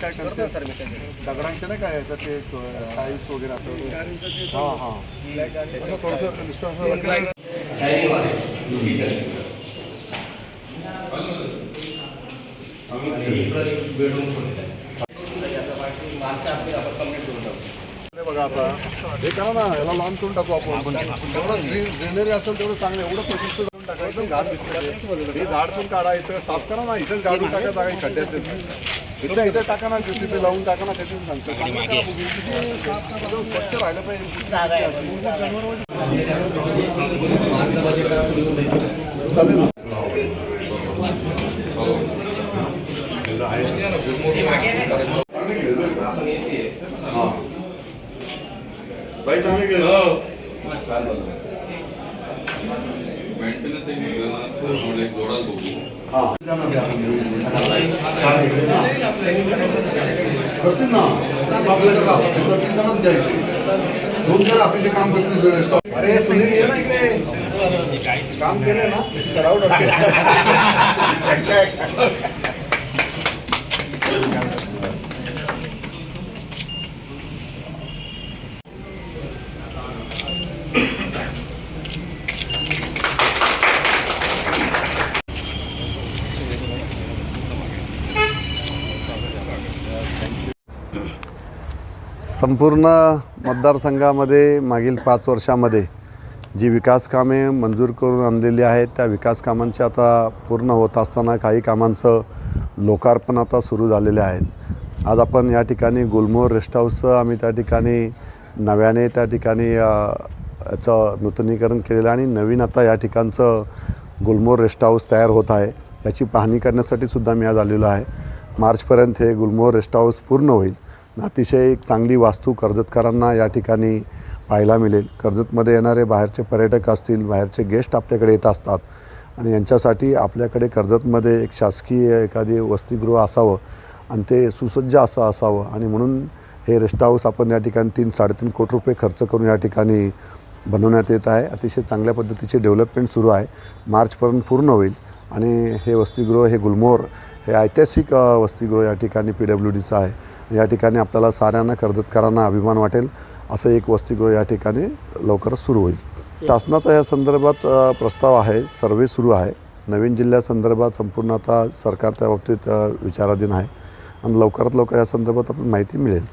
काय करते दगडांचे नाही काय याचं ते टाईल्स वगैरे असं हां हां असं थोडंसं बघा आता हे करा ना, याला लॉन करून टाकू आपण. पण जेवढं ग्रीनरी असेल तेवढं चांगलं. एवढं प्रशिस्त करून टाकायचं, घास दिसते हे झाड पण काढा, इथं साफ करा ना. इथंच गाडून टाका जागा खड्ड्यात इथं इथं टाका ना, तिथे लावून टाका ना. त्यातून सांगतो चांगलं करा, स्वच्छ राहिलं पाहिजे. चालेल ना. हां बाई चांगले गेले. मेंटेनन्स एक जोडाल बघू. हां करतील ना, करतील त्यांनाच घ्यायचे. 2-4 आपले जे काम करतील रेस्टॉरंट. अरे सुनील ये ना इकडे, काम केलं ना करावं लागतं. संपूर्ण मतदारसंघामध्ये मागील 5 वर्षामध्ये जी विकास कामे मंजूर करून आणलेली आहेत त्या विकास कामांचे आता पूर्ण होत असताना काही कामांचं लोकार्पण आता सुरू झालेले आहेत. आज आपण या ठिकाणी गुलमोहर रेस्ट हाऊसचं आम्ही त्या ठिकाणी नव्याने त्या ठिकाणी याचं नूतनीकरण केलेलं आहे आणि नवीन आता या ठिकाणचं गुलमोहर रेस्ट हाऊस तयार होत आहे. याची पाहणी करण्यासाठी सुद्धा मी आज आलेलो आहे. मार्चपर्यंत हे गुलमोहर रेस्ट हाऊस पूर्ण होईल. अतिशय एक चांगली वास्तू कर्जतकरांना या ठिकाणी पाहायला मिळेल. कर्जतमध्ये येणारे बाहेरचे पर्यटक असतील, बाहेरचे गेस्ट आपल्याकडे येत असतात आणि यांच्यासाठी आपल्याकडे कर्जतमध्ये एक शासकीय एखादी वसतिगृह असावं आणि ते सुसज्ज असं असावं आणि म्हणून हे रेस्ट हाऊस आपण या ठिकाणी 3-3.5 कोटी रुपये खर्च करून या ठिकाणी बनवण्यात येत आहे. अतिशय चांगल्या पद्धतीचे डेव्हलपमेंट सुरू आहे. मार्चपर्यंत पूर्ण होईल आणि हे वसतिगृह हे गुलमोहर हे ऐतिहासिक वसतिगृह या ठिकाणी PWDचं आहे. या ठिकाणी आपल्याला साऱ्यांना कर्जतकरांना अभिमान वाटेल असं एक वसतिगृह या ठिकाणी लवकरच सुरू होईल. शासनाचा या संदर्भात प्रस्ताव आहे, सर्वे सुरू आहे. नवीन जिल्ह्यासंदर्भात संपूर्ण आता सरकार त्या बाबतीत विचाराधीन आहे आणि लवकरात लवकर या संदर्भात आपल्याला माहिती मिळेल.